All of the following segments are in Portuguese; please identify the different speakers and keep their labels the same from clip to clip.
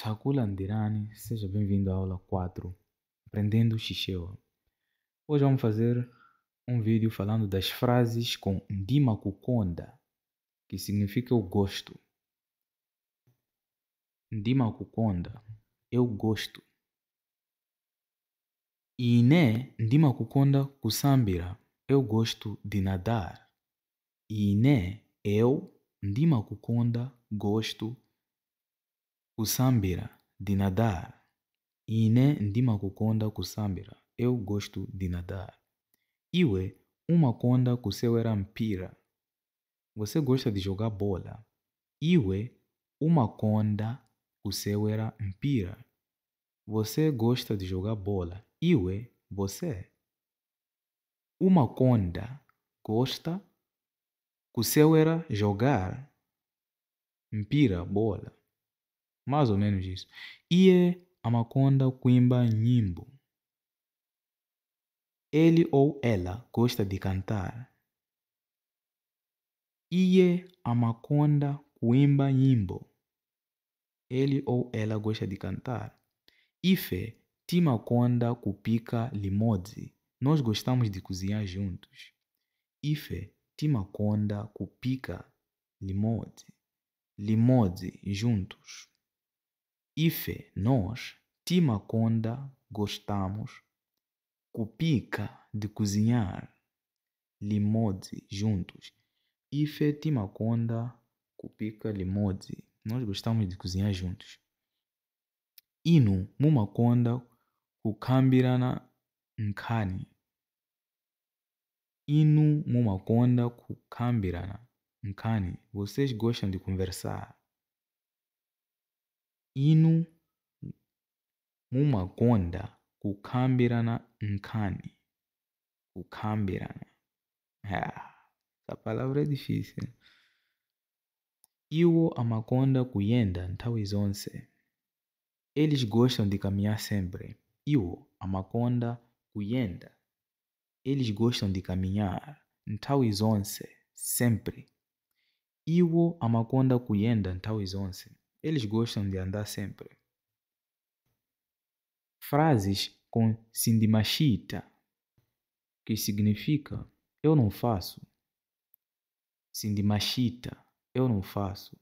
Speaker 1: Chakula Ndirani, seja bem-vindo à aula 4, Aprendendo Xixewa. Hoje vamos fazer um vídeo falando das frases com ndima kukonda, que significa eu gosto. Ndima kukonda, eu gosto. Ine ndima kukonda kusambira, eu gosto de nadar. Ine, eu, ndima kukonda, gosto kusambira, de nadar. Ine ndima kukonda kusambira, eu gosto de nadar. Iwe umakonda kusewera mpira, você gosta de jogar bola. Iwe umakonda kusewera mpira, você gosta de jogar bola. Iwe, você. Umakonda, gosta, kusewera, jogar, mpira, bola. Mais ou menos isso. Iye amakonda kuimba nyimbo. Ele ou ela gosta de cantar. Iye amakonda kuimba nyimbo. Ele ou ela gosta de cantar. Ife timakonda kupika limodzi. Nós gostamos de cozinhar juntos. Ife timakonda kupika limodzi. Limodzi, juntos. Ife, nós, timakonda, gostamos. Kupika, de cozinhar. Limodzi, juntos. Ife timakonda kupika limodzi. Nós gostamos de cozinhar juntos. Inu mumakonda kukambirana nkani. Inu mumakonda kukambirana nkani. Vocês gostam de conversar. Inu mumakonda kukambirana nkani. Kukambirana. Essa palavra é difícil. Iwo amakonda kuyenda nthawi zonse. Eles gostam de caminhar sempre. Iwo amakonda kuyenda. Eles gostam de caminhar nthawi zonse, sempre. Iwo amakonda kuyenda nthawi zonse. Eles gostam de andar sempre. Frases com sindimashita, que significa eu não faço. Sindimashita, eu não faço.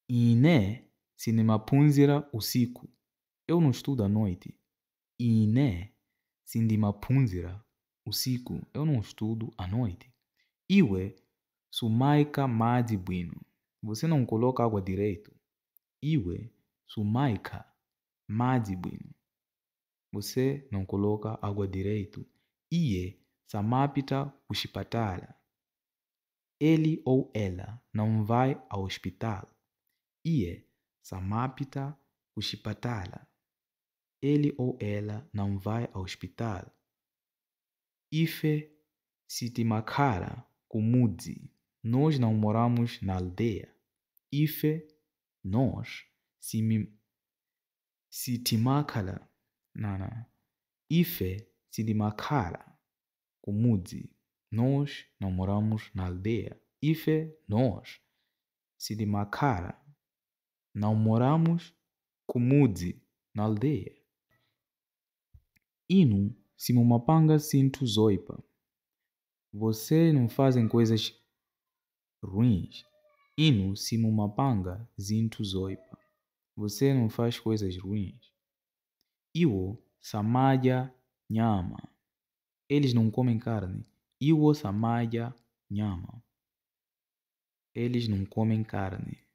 Speaker 1: Ine sindimapunzira usiku, eu não estudo à noite. Ine sindimapunzira usiku, eu não estudo à noite. Iwe sumaika madzi bwino, você não coloca água direito. Iwe sumaika madzi bwino, você não coloca água direito. Iye samapita kuchipatala, ele ou ela não vai ao hospital. Iye samapita kuchipatala, ele ou ela não vai ao hospital. Ife sitimakara kumudzi, nós não moramos na aldeia. Ife, nós, sitimakala, não. Ife sitimakara kumudzi, nós não moramos na aldeia. Ife, nós, sitimakara, não moramos kumudzi, na aldeia. Inu simumapanga sintu zoipa, vocês não fazem coisas ruins. Inu simumapanga zintu zoipa, você não faz coisas ruins. Iwo samadya nyama, eles não comem carne. Iwo samadya nyama, eles não comem carne.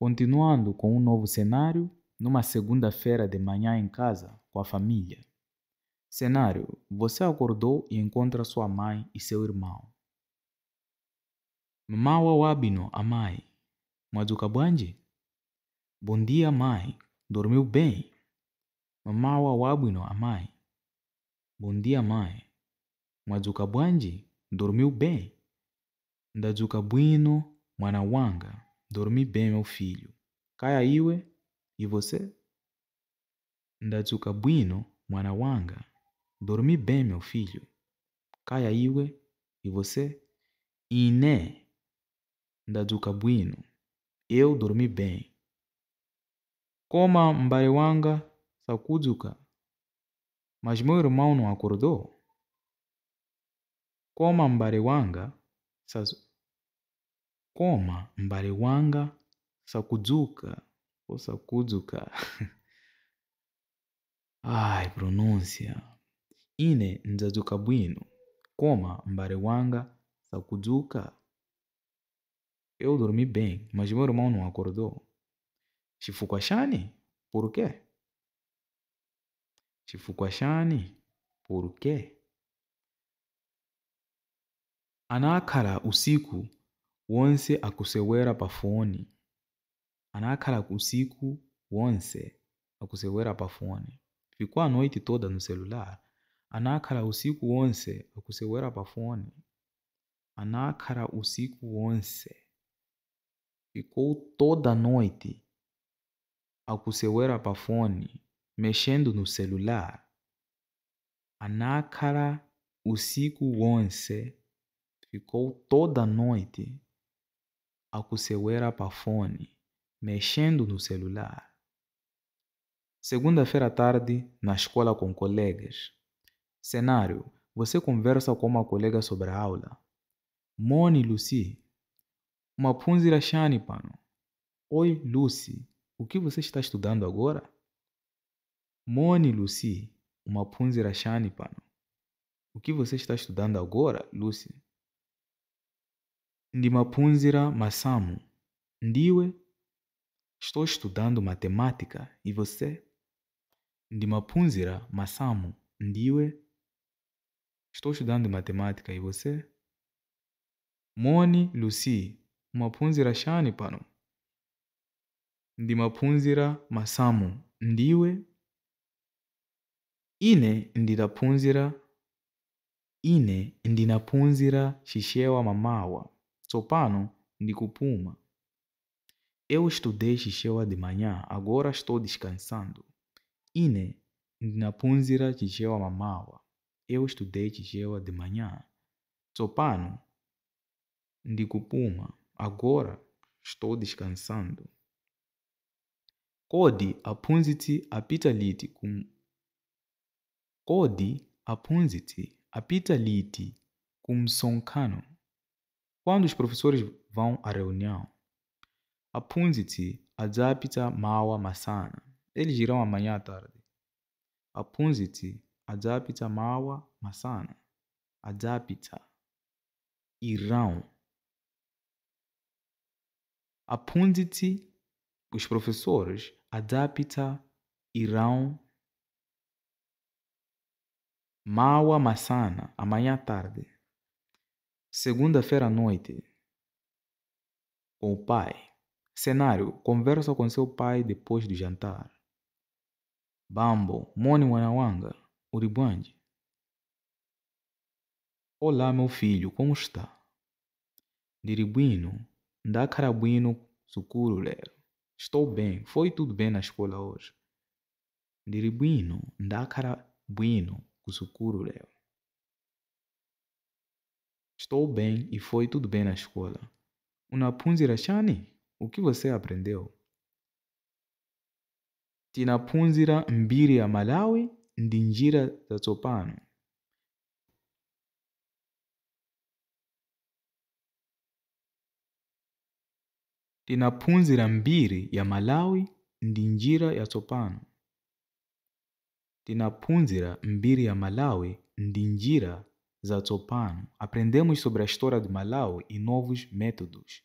Speaker 1: Continuando com um novo cenário, numa segunda-feira de manhã em casa, com a família. Cenário: você acordou e encontra sua mãe e seu irmão. Mamawa wabino amai, mwadzuka bwanji? Bom dia, mãe. Dormiu bem? Mamawa wabino amai. Bom dia, mãe. Mwadzuka bwanji? Dormiu bem? Ndadzuka bwino, mwana wanga. Dormi bem, meu filho. Kaya iwe? E você? Ndadzuka bwino, mwana wanga. Dormi bem, meu filho. Kaya iwe? E você? Ine. Ndadzuka bwino. Eu dormi bem. Koma mbare wanga sakudzuka, mas meu irmão não acordou. Koma mbare wanga sakudzuka ou sakudzuka. Ai, pronúncia. Ine ndadzuka bwino. Koma mbare wanga sakudzuka. Eu dormi bem, mas meu irmão não acordou. Chifukwa chani? Por quê? Chifukwa chani? Por quê? Anakhala usiku wonse akusewera pa foni. Anakhala usiku wonse akusewera pa foni. Ficou a noite toda no celular. Anakhala usiku wonse akusewera pa foni. Anakhala usiku wonse. Ficou toda noite akusewera pa foni, mexendo no celular. Anakhala usiku wonse. Ficou toda noite akusewera pa fone, mexendo no celular. Segunda-feira à tarde, na escola com colegas. Cenário: você conversa com uma colega sobre a aula. Moni, Lucy. Mwaphunzira chani pano? Oi, Lucy. O que você está estudando agora? Moni, Lucy. Mwaphunzira chani pano? O que você está estudando agora, Lucy? Ndimaphunzira masamu. Ndiwe? Estou estudando matemática. E você? Ndimaphunzira masamu. Ndiwe? Estou estudando matemática. E você? Moni, Lucy. Mwaphunzira chani pano? Ndimaphunzira masamu. Ndiwe? Ine ndinaphunzira xixewa mamawa. Tsopano ndikupuma. Eu estudei xixewa de manhã, agora estou descansando. Ine ndinaphunzira xixewa mamawa. Eu estudei xixewa de manhã. Tsopano ndikupuma, agora estou descansando. Kodi aphunzitsi apita liti kumsonkhano. Quando os professores vão à reunião? Aphunzitsi adzapita mawa masana. Eles irão amanhã à tarde. Aphunzitsi adzapita mawa masana. Adzapita. Irão. Aphunzitsi, os professores, adzapita irão mawa masana, amanhã à tarde. Segunda-feira à noite. Com o pai. Cenário: conversa com seu pai depois do jantar. Bambo, Moni mwana wanga, uri bwanji? Olá, meu filho, como está? Ndiri bwino, ndakhala bwino sukulu lero. Estou bem, foi tudo bem na escola hoje. Ndiri bwino, ndakhala bwino kusukulu lero. Estou bem e foi tudo bem na escola. Unaphunzira chani? O que você aprendeu? Tinaphunzira mbiri ya Malawi ndi njira zatsopano. Tinaphunzira mbiri ya Malawi ndi njira yatsopano. Tinaphunzira mbiri ya Malawi ndi njira zatsopano. Aprendemos sobre a história de Malawi e novos métodos.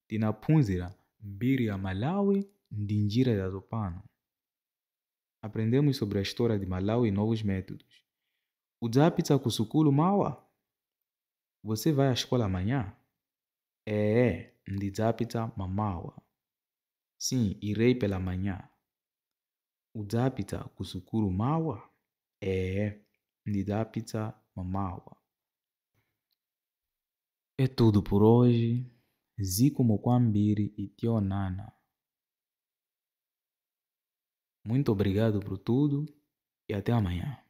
Speaker 1: Tinaphunzira mbiri ya Malawi ndi njira zatsopano. Aprendemos sobre a história de Malawi e novos métodos. Udzapita kusukulu mawa? Você vai à escola amanhã? Ndidzapita mamawa. Sim, irei pela manhã. Udzapita kusukulu mawa? Ndidzapita mamawa. É tudo por hoje. Zikomo kwambiri e tionana. Muito obrigado por tudo e até amanhã.